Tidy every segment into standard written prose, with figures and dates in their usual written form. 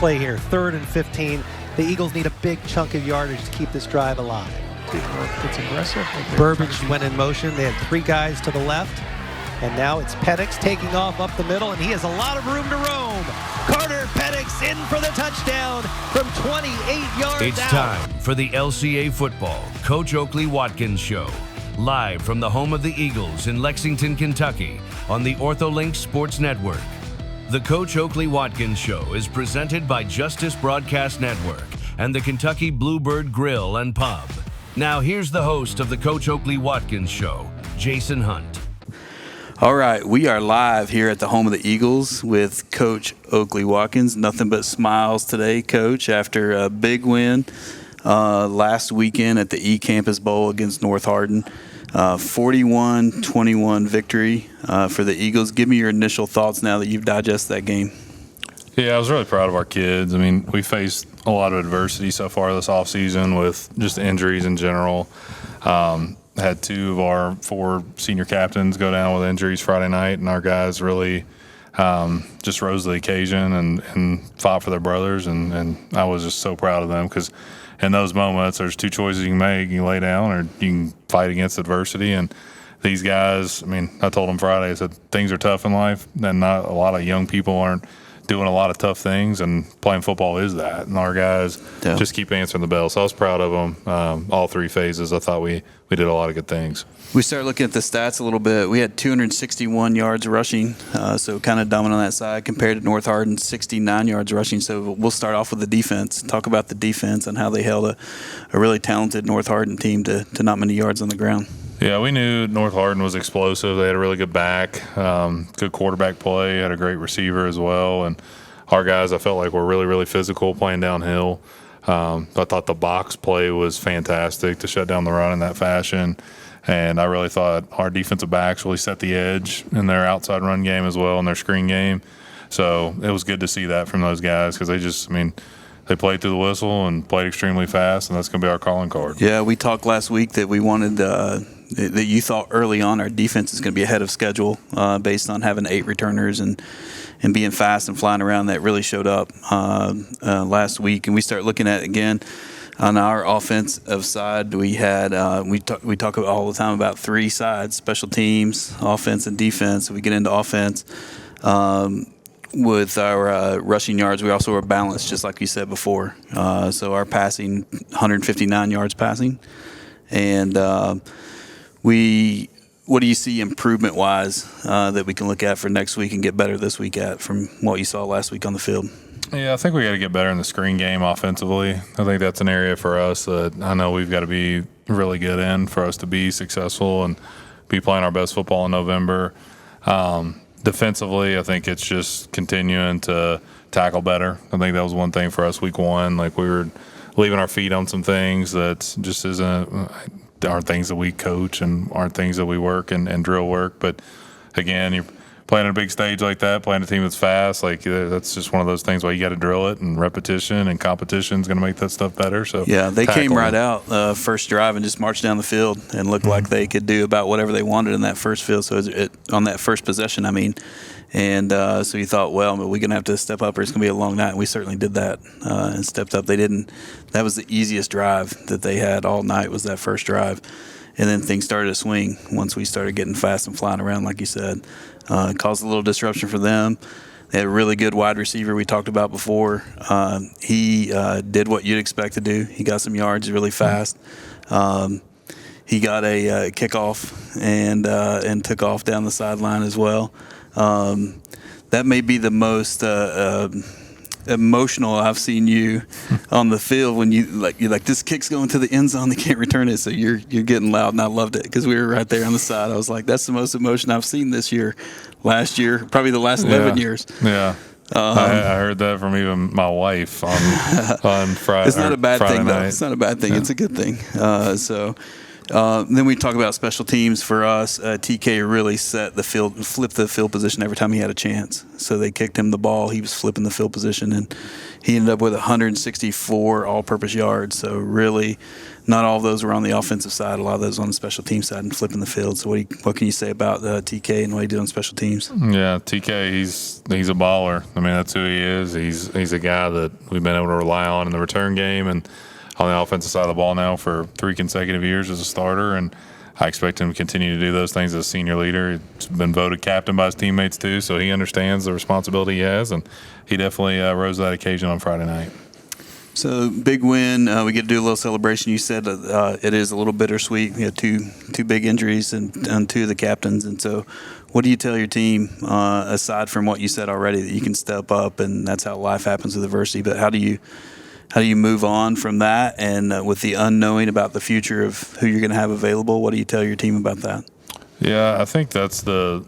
play here, 3rd and 15. The Eagles need a big chunk of yardage to keep this drive alive. It's aggressive. Burbage went in motion. They had 3 guys to the left. And now it's Penix taking off up the middle, and he has a lot of room to roam. Carter Penix in for the touchdown from 28 yards It's out. time for the LCA Football Coach Oakley Watkins Show. Live from the home of the Eagles in Lexington, Kentucky on the OrthoLinks Sports Network. The Coach Oakley Watkins Show is presented by Justice Broadcast Network and the Kentucky Bluebird Grill and Pub. Now here's the host of the Coach Oakley Watkins Show, Jason Hunt. All right, we are live here at the home of the Eagles with Coach Oakley Watkins. Nothing but smiles today, Coach, after a big win last weekend at the E-Campus Bowl against North Hardin. 41-21 victory for the Eagles. Give me your initial thoughts now that you've digested that game. Yeah, I was really proud of our kids. I mean, we faced a lot of adversity so far this offseason with just injuries in general. Had 2 of our 4 senior captains go down with injuries Friday night, and our guys really just rose to the occasion and fought for their brothers, and I was just so proud of them because in those moments there's 2 choices you can make. You can lay down or you can fight against adversity, and these guys, I mean, I told them Friday, I said, things are tough in life, and not a lot of young people aren't doing a lot of tough things, and playing football is that. And our guys just keep answering the bell. So I was proud of them all 3 phases. I thought we did a lot of good things. We started looking at the stats a little bit. We had 261 yards rushing, so kind of dominant on that side compared to North Hardin, 69 yards rushing. So we'll start off with the defense. Talk about the defense and how they held a really talented North Hardin team to not many yards on the ground. Yeah, we knew North Hardin was explosive. They had a really good back, good quarterback play, had a great receiver as well. And our guys, I felt like, were really, really physical playing downhill. I thought the box play was fantastic to shut down the run in that fashion. And I really thought our defensive backs really set the edge in their outside run game as well, in their screen game. So it was good to see that from those guys because they just, I mean, they played through the whistle and played extremely fast, and that's going to be our calling card. Yeah, we talked last week that we wanted that you thought early on our defense is going to be ahead of schedule based on having 8 returners and being fast and flying around. That really showed up last week. And we start looking at, again, on our offensive side, we had we talk all the time about 3 sides, special teams, offense, and defense. So we get into offense. With our rushing yards, we also were balanced, just like you said before. So our passing, 159 yards passing. And what do you see improvement-wise that we can look at for next week and get better this week at from what you saw last week on the field? Yeah, I think we got to get better in the screen game offensively. I think that's an area for us that I know we've got to be really good in for us to be successful and be playing our best football in November. Defensively, I think it's just continuing to tackle better. I think that was one thing for us week 1. Like, we were leaving our feet on some things that just aren't things that we coach and aren't things that we work and drill work. But, again, you're playing on a big stage like that, playing a team that's fast, like that's just one of those things where you got to drill it, and repetition and competition is going to make that stuff better. So yeah, they came right out first drive and just marched down the field and looked like they could do about whatever they wanted in that first field. So on that first possession, I mean, and so you thought, well, we're going to have to step up or it's going to be a long night, and we certainly did that and stepped up. They didn't. That was the easiest drive that they had all night, was that first drive. And then things started to swing once we started getting fast and flying around, like you said. It caused a little disruption for them. They had a really good wide receiver we talked about before. He did what you'd expect to do. He got some yards really fast. He got a kickoff and took off down the sideline as well. That may be the most emotional I've seen you on the field when you're like this kick's going to the end zone, they can't return it, so you're getting loud, and I loved it because we were right there on the side. I was like, that's the most emotion I've seen this year, last year, probably the last 11 years. Yeah. I heard that from even my wife on Friday. It's not a bad Friday thing, night. though. It's not a bad thing. Yeah. It's a good thing. So Then we talk about special teams for us. TK really flipped the field position every time he had a chance. So they kicked him the ball. He was flipping the field position, and he ended up with 164 all-purpose yards. So really, not all of those were on the offensive side. A lot of those on the special team side and flipping the field. So what can you say about TK and what he did on special teams? Yeah, TK, he's a baller. I mean, that's who he is. He's a guy that we've been able to rely on in the return game and on the offensive side of the ball now for 3 consecutive years as a starter, and I expect him to continue to do those things as a senior leader. He's been voted captain by his teammates too, so he understands the responsibility he has, and he definitely rose to that occasion on Friday night. So big win. We get to do a little celebration. You said it is a little bittersweet. We had two big injuries and 2 of the captains, and so what do you tell your team aside from what you said already, that you can step up and that's how life happens with adversity? But how do you move on from that, and with the unknowing about the future of who you're going to have available? What do you tell your team about that? Yeah, I think that's the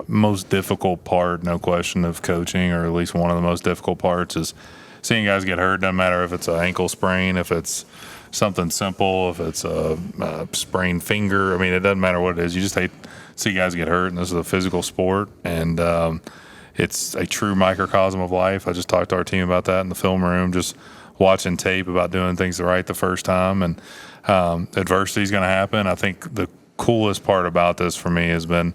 most difficult part, no question, of coaching, or at least one of the most difficult parts, is seeing guys get hurt. Doesn't matter if it's an ankle sprain, if it's something simple, if it's a sprained finger. I mean, it doesn't matter what it is. You just hate to see guys get hurt, and this is a physical sport, and it's a true microcosm of life. I just talked to our team about that in the film room, just watching tape about doing things right the first time. And adversity is going to happen. I think the coolest part about this for me has been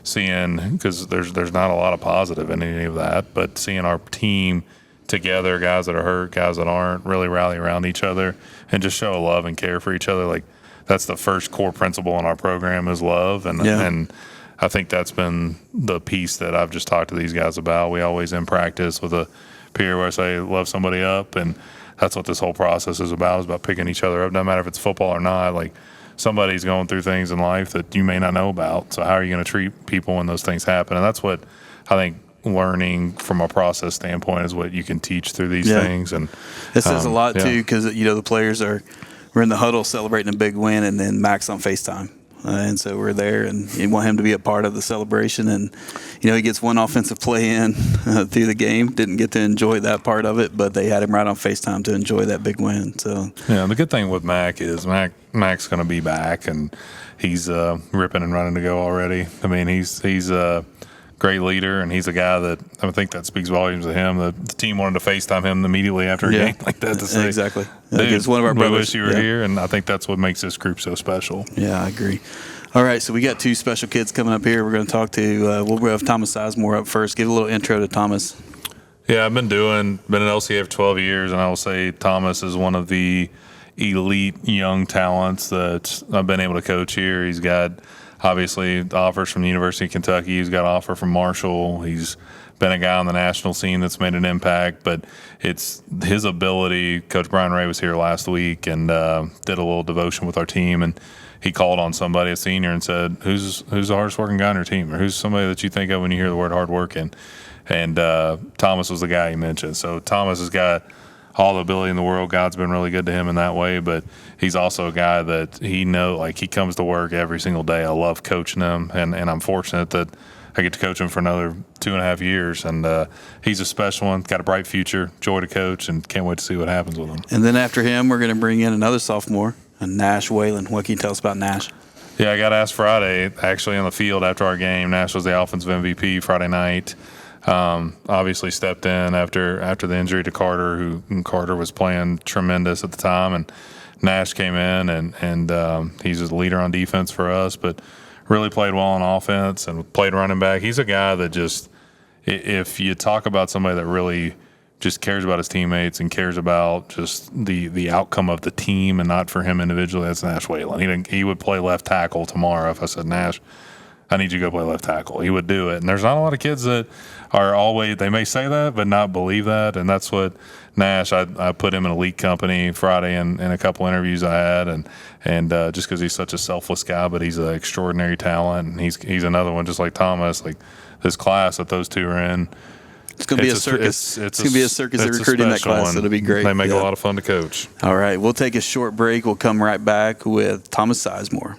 seeing, because there's not a lot of positive in any of that, but seeing our team together, guys that are hurt, guys that aren't, really rally around each other and just show love and care for each other. Like, that's the first core principle in our program, is love. And I think that's been the piece that I've just talked to these guys about. We always in practice with a period where I say love somebody up, and that's what this whole process is about picking each other up. No matter if it's football or not, like, somebody's going through things in life that you may not know about. So how are you going to treat people when those things happen? And that's what I think learning from a process standpoint is what you can teach through these things. And it says a lot too, because the players we're in the huddle celebrating a big win, and then Mac's on FaceTime. And so we're there, and you want him to be a part of the celebration. And, he gets one offensive play in through the game. Didn't get to enjoy that part of it, but they had him right on FaceTime to enjoy that big win. So yeah, the good thing with Mac is Mac's going to be back, and he's ripping and running to go already. I mean, he's a great leader, and he's a guy that I think that speaks volumes of him. The team wanted to FaceTime him immediately after a game like that to say, exactly. Dude, it's one of our brothers. We wish you were here, and I think that's what makes this group so special. Yeah, I agree. All right, so we got 2 special kids coming up here. We're going to talk to we'll have Thomas Sizemore up first. Give a little intro to Thomas. Yeah, I've been in LCA for 12 years, and I will say Thomas is one of the elite young talents that I've been able to coach here. He's got obviously offers from the University of Kentucky. He's got an offer from Marshall. He's been a guy on the national scene that's made an impact, but it's his ability. Coach Brian Ray was here last week and did a little devotion with our team, and he called on somebody, a senior, and said, who's the hardest working guy on your team, or who's somebody that you think of when you hear the word hard working? And Thomas was the guy he mentioned. So Thomas has got all the ability in the world. God's been really good to him in that way, but he's also a guy that he comes to work every single day. I love coaching him, and I'm fortunate that I get to coach him for another 2.5 years, and he's a special one, got a bright future, joy to coach, and can't wait to see what happens with him. And then after him, we're going to bring in another sophomore, Nash Whelan. What can you tell us about Nash? Yeah, I got asked Friday, actually on the field after our game. Nash was the offensive MVP Friday night. Obviously stepped in after the injury to Carter, Carter was playing tremendous at the time, and Nash came in and he's a leader on defense for us, but really played well on offense and played running back. He's a guy that just, if you talk about somebody that really just cares about his teammates and cares about just the outcome of the team and not for him individually, that's Nash Whelan. He would play left tackle tomorrow if I said, Nash, I need you to go play left tackle. He would do it. And there's not a lot of kids that are always, they may say that, but not believe that. And that's what Nash, I put him in elite company Friday in a couple interviews I had. And just because he's such a selfless guy, but he's an extraordinary talent. And he's another one just like Thomas, like this class that those two are in. It's going to be a circus. It's going to be a circus of recruiting that class. It'll be great. They make a lot of fun to coach. All right. We'll take a short break. We'll come right back with Thomas Sizemore.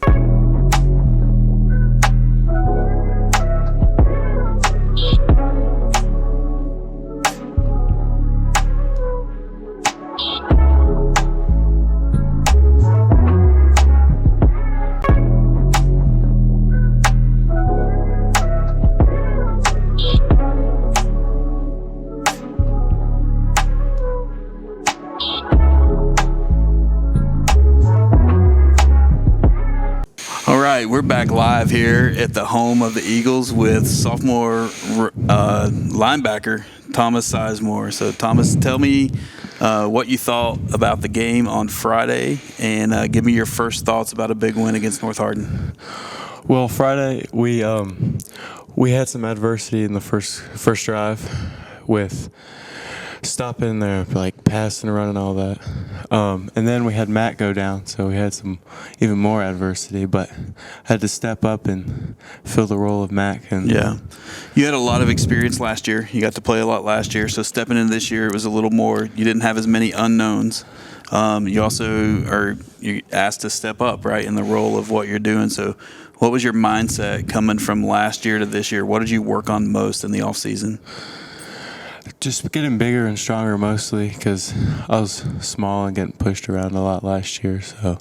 live here at the home of the Eagles with sophomore linebacker Thomas Sizemore. So, Thomas, tell me what you thought about the game on Friday, and give me your first thoughts about a big win against North Hardin. Well, Friday we had some adversity in the first drive with stopping their pass and run and all that, and then we had Matt go down, so we had some even more adversity. But I had to step up and fill the role of Mac. And yeah, you had a lot of experience last year. You got to play a lot last year, so stepping in this year it was a little more. You didn't have as many unknowns. You also are asked to step up, right, in the role of what you're doing. So, what was your mindset coming from last year to this year? What did you work on most in the off season? Just getting bigger and stronger mostly, because I was small and getting pushed around a lot last year. So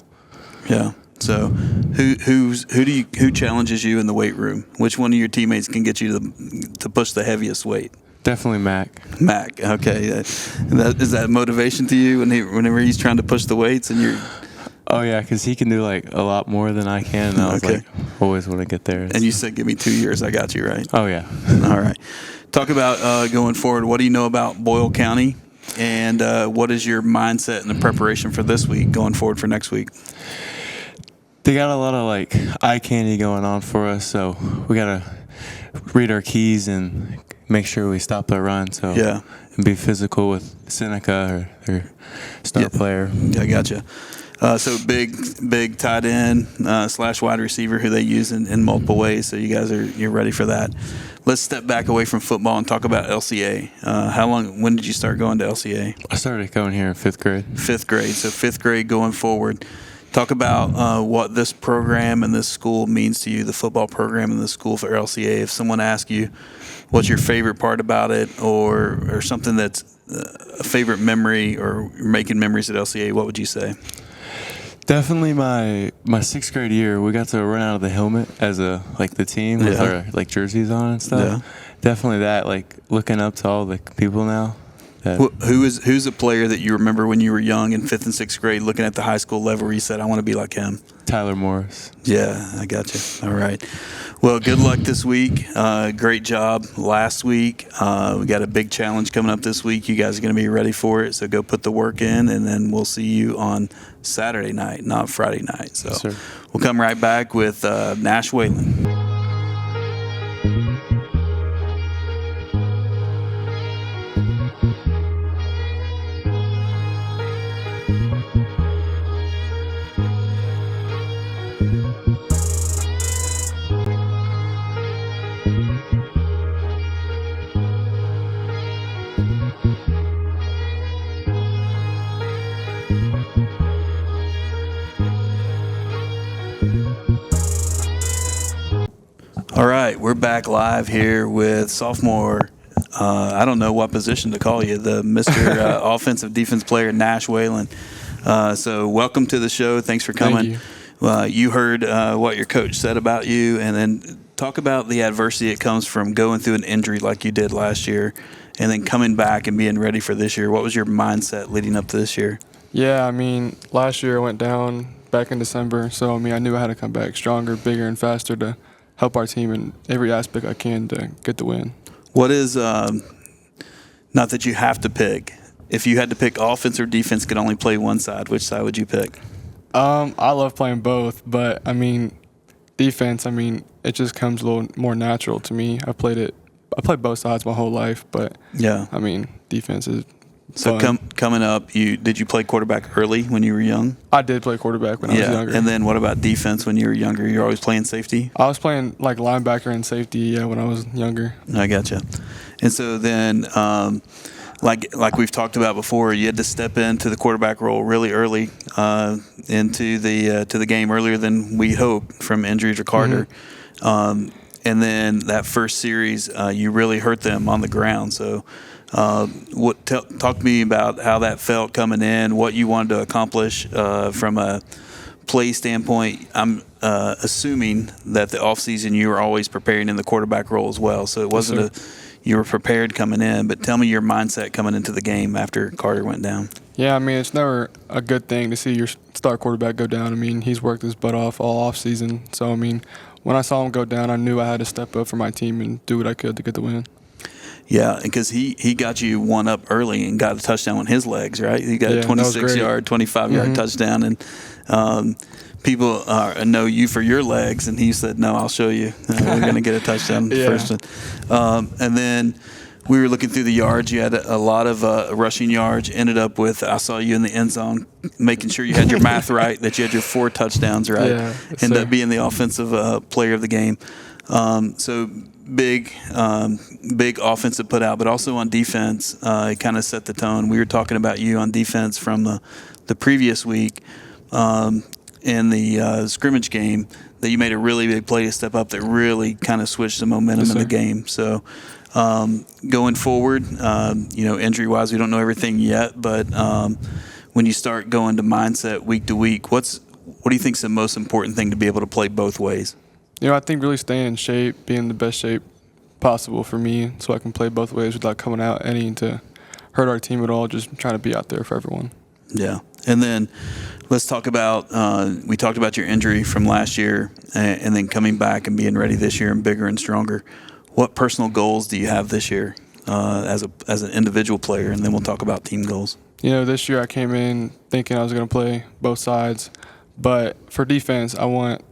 yeah. So who challenges you in the weight room? Which one of your teammates can get you to push the heaviest weight? Definitely Mac. Mac. Okay. Is that motivation to you whenever he's trying to push the weights and you're? Oh yeah, because he can do a lot more than I can. And I was always want to get there. And you said, "Give me 2 years, I got you," right? Oh yeah. All right. Talk about going forward. What do you know about Boyle County, and what is your mindset and the preparation for this week going forward for next week? They got a lot of eye candy going on for us, so we gotta read our keys and make sure we stop the run. So yeah, and be physical with Seneca or their star player. Yeah, I gotcha. So big tight end / wide receiver who they use in multiple ways. So you guys you're ready for that. Let's step back away from football and talk about LCA. When did you start going to LCA? I started going here in 5th grade. 5th grade. So 5th grade going forward. Talk about what this program and this school means to you, the football program and the school for LCA. If someone asks you what's your favorite part about it, or something that's a favorite memory, or you're making memories at LCA, what would you say? Definitely my 6th grade year, we got to run out of the helmet as the team with our jerseys on and stuff. Yeah. Definitely that, looking up to all the people now. Who's a player that you remember when you were young in 5th and 6th grade, looking at the high school level, where you said, "I want to be like him"? Tyler Morris. Yeah, I got you. All right. Well, good luck this week. Great job last week. We got a big challenge coming up this week. You guys are going to be ready for it, so go put the work in, and then we'll see you on Saturday night, not Friday night. So yes, we'll come right back with Nash Whelan. All right, we're back live here with sophomore. I don't know what position to call you, the Mr. Offensive Defense Player, Nash Whelan. So welcome to the show. Thanks for coming. Thank you. You heard what your coach said about you, and then talk about the adversity that comes from going through an injury like you did last year, and then coming back and being ready for this year. What was your mindset leading up to this year? Yeah, last year I went down back in December, so I knew I had to come back stronger, bigger, and faster to help our team in every aspect I can to get the win. What is, not that you have to pick, if you had to pick offense or defense, could only play one side, which side would you pick? I love playing both, but defense, it just comes a little more natural to me. I played both sides my whole life, but yeah, defense is so coming up. Did you play quarterback early when you were young? I did play quarterback when I was younger. And then what about defense when you were younger? You're always playing safety? I was playing linebacker and safety, when I was younger. I gotcha. And so then, like we've talked about before, you had to step into the quarterback role really early into the game, earlier than we hoped from injury to Carter. Mm-hmm. And then that first series, you really hurt them on the ground. So talk to me about how that felt coming in, what you wanted to accomplish from a play standpoint. I'm assuming that the offseason you were always preparing in the quarterback role as well. So it wasn't you were prepared coming in, but tell me your mindset coming into the game after Carter went down. Yeah, it's never a good thing to see your star quarterback go down. He's worked his butt off all offseason. So, when I saw him go down, I knew I had to step up for my team and do what I could to get the win. Yeah, because he got you one up early and got a touchdown on his legs, right? He got a 26-yard, 25-yard touchdown, and people know you for your legs, and he said, "No, I'll show you. We're going to get a touchdown first one." And then we were looking through the yards. You had a lot of rushing yards. Ended up with, I saw you in the end zone, making sure you had your math right, that you had your 4 touchdowns right. Yeah, Ended up being the offensive player of the game. So big offensive put out, but also on defense, it kind of set the tone. We were talking about you on defense from the previous week in the scrimmage game, that you made a really big play to step up that really kind of switched the momentum in the game. So going forward, injury-wise, we don't know everything yet, but when you start going to mindset week to week, what do you think is the most important thing to be able to play both ways? I think really staying in shape, being in the best shape possible for me, so I can play both ways without coming out any to hurt our team at all, just trying to be out there for everyone. Yeah. And then let's talk about, we talked about your injury from last year and then coming back and being ready this year and bigger and stronger. What personal goals do you have this year as an individual player? And then we'll talk about team goals. This year I came in thinking I was going to play both sides, but for defense, I want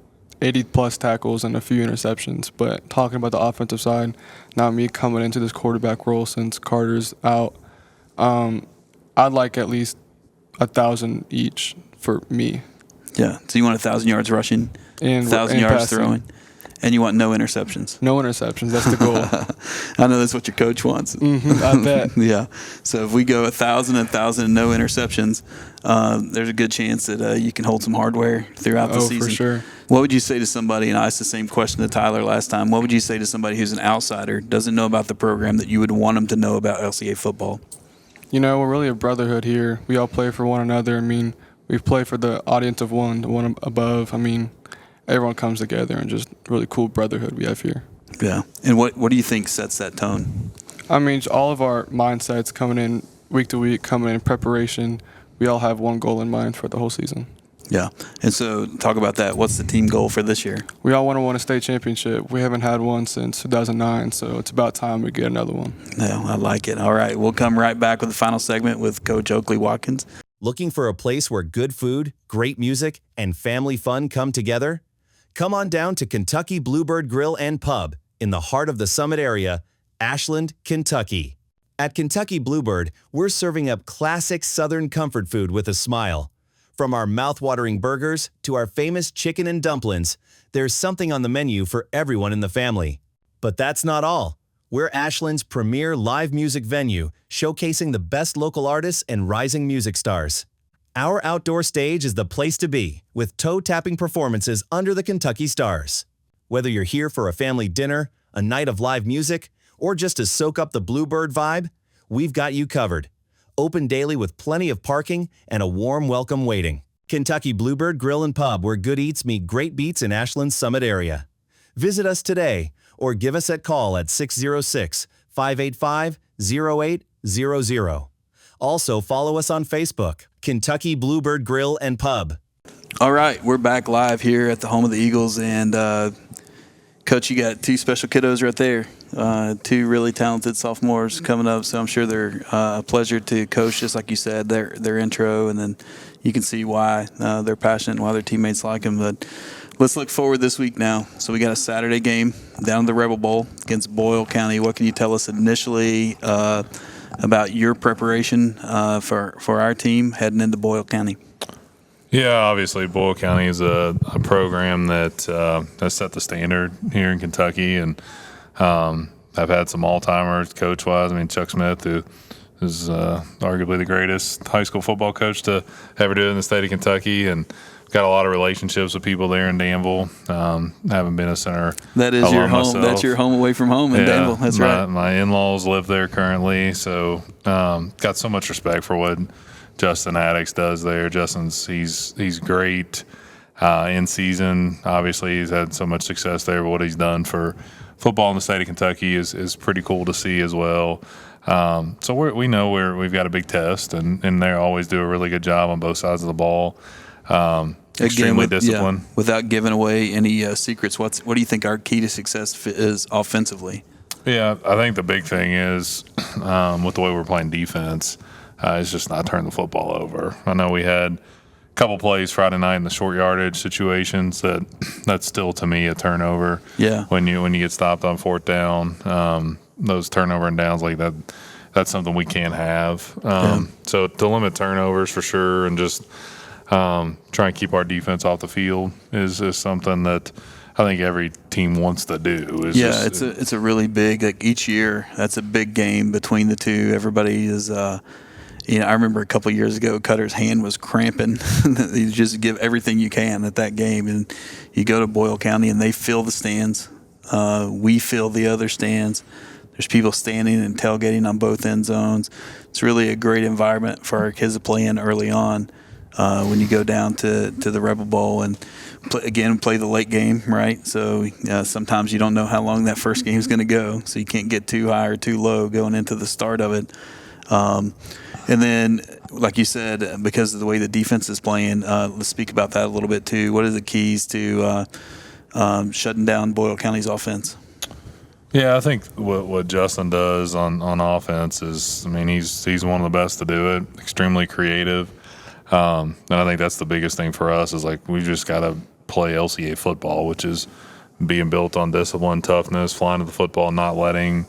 80-plus tackles and a few interceptions. But talking about the offensive side, now me coming into this quarterback role since Carter's out, I'd like at least 1,000 each for me. Yeah. So you want 1,000 yards rushing, And 1,000 and yards passing. throwing, and you want no interceptions. No interceptions. That's the goal. I know that's what your coach wants. I bet. Yeah. So if we go 1,000, and no interceptions, there's a good chance that you can hold some hardware throughout the season. For sure. What would you say to somebody, and I asked the same question to Tyler last time, what would you say to somebody who's an outsider, doesn't know about the program, that you would want them to know about LCA football? We're really a brotherhood here. We all play for one another. We play for the audience of one, the one above. Everyone comes together, and just really cool brotherhood we have here. Yeah. And what do you think sets that tone? All of our mindsets coming in week to week, coming in preparation, we all have one goal in mind for the whole season. Yeah. And so talk about that. What's the team goal for this year? We all want to win a state championship. We haven't had one since 2009, so it's about time we get another one. Yeah, I like it. All right. We'll come right back with the final segment with Coach Oakley Watkins. Looking for a place where good food, great music, and family fun come together? Come on down to Kentucky Bluebird Grill and Pub in the heart of the Summit area, Ashland, Kentucky. At Kentucky Bluebird, we're serving up classic Southern comfort food with a smile. From our mouth-watering burgers to our famous chicken and dumplings, there's something on the menu for everyone in the family. But that's not all. We're Ashland's premier live music venue, showcasing the best local artists and rising music stars. Our outdoor stage is the place to be, with toe-tapping performances under the Kentucky stars. Whether you're here for a family dinner, a night of live music, or just to soak up the Bluebird vibe, we've got you covered. Open daily with plenty of parking and a warm welcome waiting. Kentucky Bluebird Grill and Pub, where good eats meet great beats in Ashland's Summit area. Visit us today or give us a call at 606-585-0800. Also, follow us on Facebook, Kentucky Bluebird Grill and Pub. All right, we're back live here at the home of the Eagles, and Coach, you got 2 special kiddos right there, 2 really talented sophomores coming up, so I'm sure they're a pleasure to coach, just like you said, their intro, and then you can see why they're passionate and why their teammates like them. But let's look forward this week now. So we got a Saturday game down at the Rebel Bowl against Boyle County. What can you tell us initially about your preparation for our team heading into Boyle County? Yeah, obviously Boyle County is a program that has set the standard here in Kentucky, and I've had some all-timers coach-wise. Chuck Smith, who is arguably the greatest high school football coach to ever do it in the state of Kentucky, and got a lot of relationships with people there in Danville. Haven't been a center. That is your home. Myself. That's your home away from home in Danville. That's right. My in-laws live there currently, so got so much respect for what Justin Addix does there. He's great in season. Obviously, he's had so much success there. But what he's done for football in the state of Kentucky is pretty cool to see as well. So we know we've got a big test, and they always do a really good job on both sides of the ball. extremely disciplined. Yeah, without giving away any secrets, what do you think our key to success is offensively? Yeah, I think the big thing is with the way we're playing defense, is just not turning the football over. I know we had a couple plays Friday night in the short yardage situations that's still to me a turnover. Yeah. When you get stopped on fourth down, those turnover and downs like that, that's something we can't have. So to limit turnovers for sure, and just try and keep our defense off the field is something that I think every team wants to do. It's a really big, like each year, that's a big game between the two. Everybody is, I remember a couple of years ago, Cutter's hand was cramping. You just give everything you can at that game. And you go to Boyle County and they fill the stands. We fill the other stands. There's people standing and tailgating on both end zones. It's really a great environment for our kids to play in early on. When you go down to the Rebel Bowl and play the late game, right? So sometimes you don't know how long that first game is going to go, so you can't get too high or too low going into the start of it. And then, like you said, because of the way the defense is playing, let's speak about that a little bit too. What are the keys to shutting down Boyle County's offense? Yeah, I think what Justin does on offense is, I mean, he's one of the best to do it. Extremely creative. And I think that's the biggest thing for us is like we just got to play LCA football, which is being built on discipline, toughness, flying to the football, not letting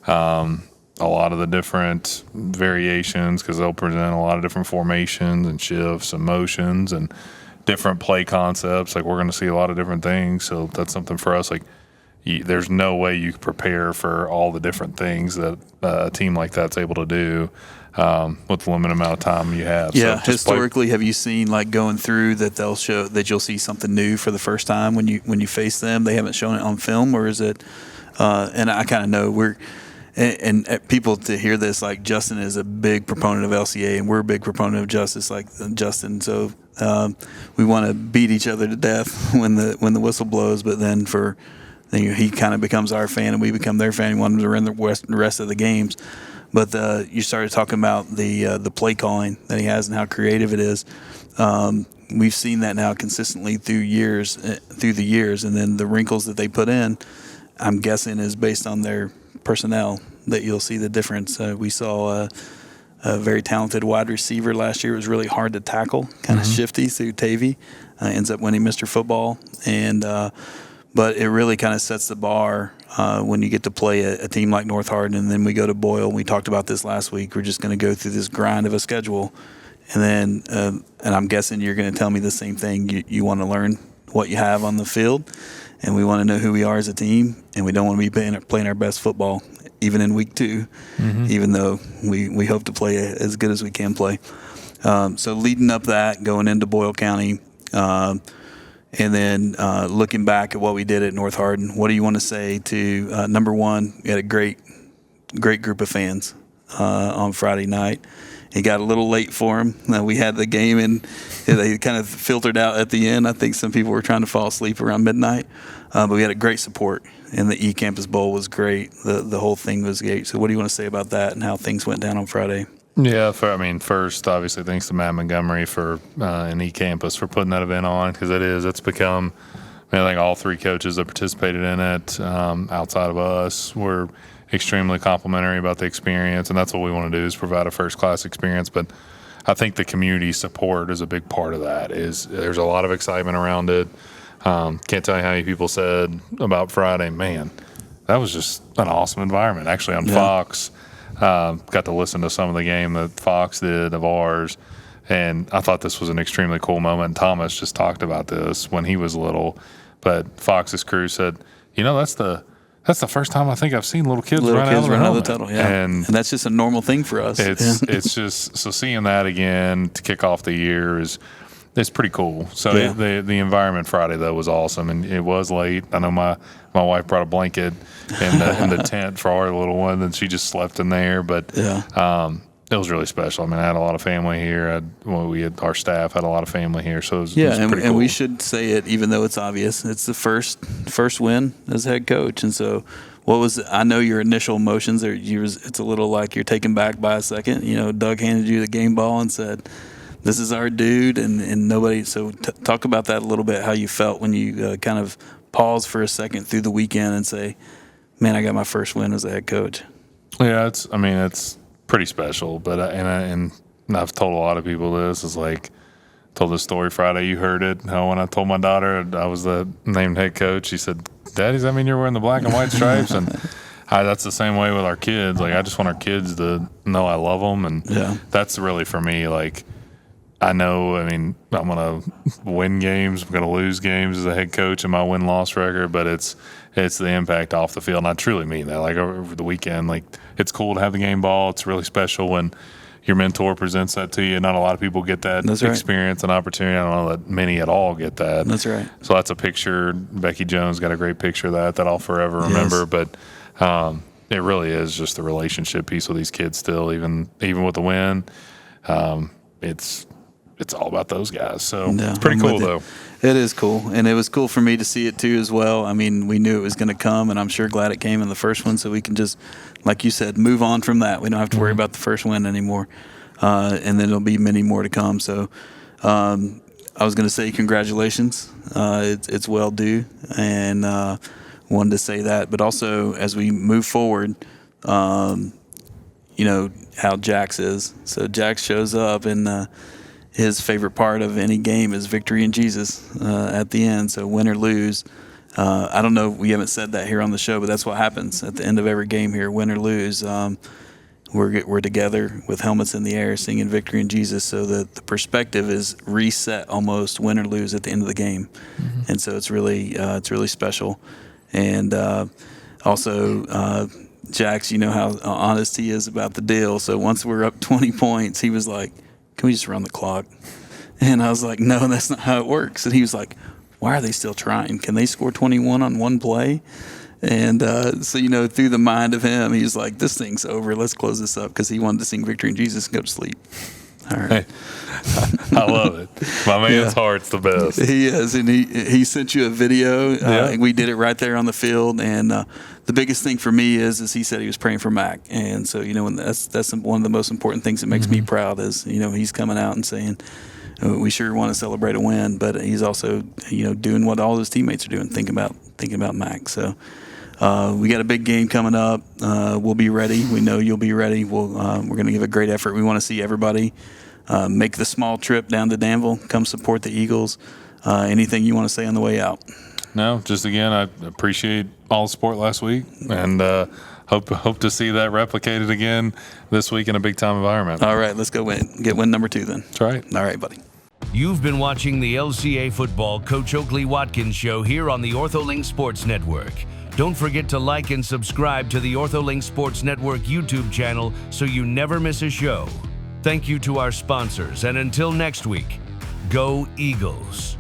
a lot of the different variations, because they'll present a lot of different formations and shifts and motions and different play concepts. Like we're going to see a lot of different things. So that's something for us. Like there's no way you can prepare for all the different things that a team like that's able to do with the limited amount of time you have. Yeah, so historically, have you seen like going through that they'll show that you'll see something new for the first time when you face them? They haven't shown it on film, or is it? And I kind of know and people to hear this, like Justin is a big proponent of LCA, and we're a big proponent of justice, like Justin. So we want to beat each other to death when the whistle blows, but then he kind of becomes our fan and we become their fan. We want them to run the rest of the games. But you started talking about the play calling that he has and how creative it is. We've seen that now consistently through the years, and then the wrinkles that they put in, I'm guessing, is based on their personnel that you'll see the difference. We saw a very talented wide receiver last year. It was really hard to tackle, kind of shifty through Tavy. Ends up winning Mr. Football, and but it really kind of sets the bar when you get to play a team like North Hardin, and then we go to Boyle. We talked about this last week. We're just going to go through this grind of a schedule, and then and I'm guessing you're going to tell me the same thing. You want to learn what you have on the field, and we want to know who we are as a team, and we don't want to be playing our best football even in week 2, even though we hope to play as good as we can play. So leading up that, going into Boyle County, and then looking back at what we did at North Hardin, what do you want to say to number one? We had a great group of fans on Friday night. It got a little late for them. We had the game, and they kind of filtered out at the end. I think some people were trying to fall asleep around midnight, but we had a great support, and the E-Campus Bowl was great. The whole thing was great. So what do you want to say about that and how things went down on Friday? Yeah, first, obviously, thanks to Matt Montgomery and E-Campus for putting that event on, because it's become, I think all 3 coaches that participated in it outside of us were extremely complimentary about the experience, and that's what we want to do, is provide a first-class experience. But I think the community support is a big part of that. There's a lot of excitement around it. Can't tell you how many people said about Friday, man, that was just an awesome environment. Actually, on Fox, got to listen to some of the game that Fox did of ours, and I thought this was an extremely cool moment. Thomas just talked about this when he was little, but Fox's crew said, that's the first time I think I've seen little kids run out of the tunnel. Yeah. And that's just a normal thing for us. It's just, so seeing that again to kick off the year it's pretty cool. So the environment Friday though was awesome, and it was late. I know my wife brought a blanket in the tent for our little one, and she just slept in there. But it was really special. I mean, I had a lot of family here. Our staff had a lot of family here, so it was pretty cool. And we should say it, even though it's obvious. It's the first win as head coach, and so I know your initial emotions are. It's a little like you're taken back by a second. Doug handed you the game ball and said, this is our dude, and nobody. So talk about that a little bit. How you felt when you kind of pause for a second through the weekend and say, "Man, I got my first win as a head coach." Yeah, it's pretty special. But and I've told a lot of people this. Is like, told this story Friday. You heard it. How when I told my daughter I was the named head coach, she said, "Daddy, does that mean you're wearing the black and white stripes?" And that's the same way with our kids. Like, I just want our kids to know I love them, and that's really for me. Like, I know, I mean, I'm gonna win games, I'm gonna lose games as a head coach in my win-loss record, but it's the impact off the field, and I truly mean that. Like, over the weekend, like, it's cool to have the game ball. It's really special when your mentor presents that to you. Not a lot of people get that experience and opportunity. I don't know that many at all get that. That's right. So that's a picture. Becky Jones got a great picture of that I'll forever remember. But it really is just the relationship piece with these kids still, even with the win. It's all about those guys. So it's pretty cool, though. It is cool, and it was cool for me to see it too as well. I mean, we knew it was going to come, and I'm sure glad it came in the first one, so we can just, like you said, move on from that. We don't have to worry about the first win anymore, and then there'll be many more to come. So I was going to say congratulations. It's well due, and wanted to say that. But also, as we move forward, you know how Jax is. So Jax shows up, and his favorite part of any game is victory in Jesus at the end. So win or lose. I don't know, we haven't said that here on the show, but that's what happens at the end of every game here, win or lose. We're together with helmets in the air singing victory in Jesus, so that the perspective is reset almost, win or lose at the end of the game. And so it's really special. And also, Jax, you know how honest he is about the deal. So once we're up 20 points, he was like, "Can we just run the clock?" And I was like, "No, that's not how it works." And he was like, "Why are they still trying? Can they score 21 on one play?" And so, you know, through the mind of him, he's like, "This thing's over. Let's close this up," because he wanted to sing victory in Jesus and go to sleep. All right. Hey, I love it. My man's heart's the best. He is, and he sent you a video. We did it right there on the field, and the biggest thing for me is he said he was praying for Mac, and so, you know, and that's one of the most important things that makes me proud is, you know, he's coming out and saying, we sure want to celebrate a win, but he's also, you know, doing what all his teammates are doing, thinking about Mac. So we got a big game coming up. We'll be ready. We know you'll be ready. We're going to give a great effort. We want to see everybody make the small trip down to Danville, come support the Eagles. Anything you want to say on the way out? No, just again, I appreciate all the support last week, and hope to see that replicated again this week in a big-time environment. All right, let's go get win number 2 then. That's right. All right, buddy. You've been watching the LCA Football Coach Oakley Watkins Show here on the OrthoLinks Sports Network. Don't forget to like and subscribe to the OrthoLinks Sports Network YouTube channel so you never miss a show. Thank you to our sponsors, and until next week, go Eagles.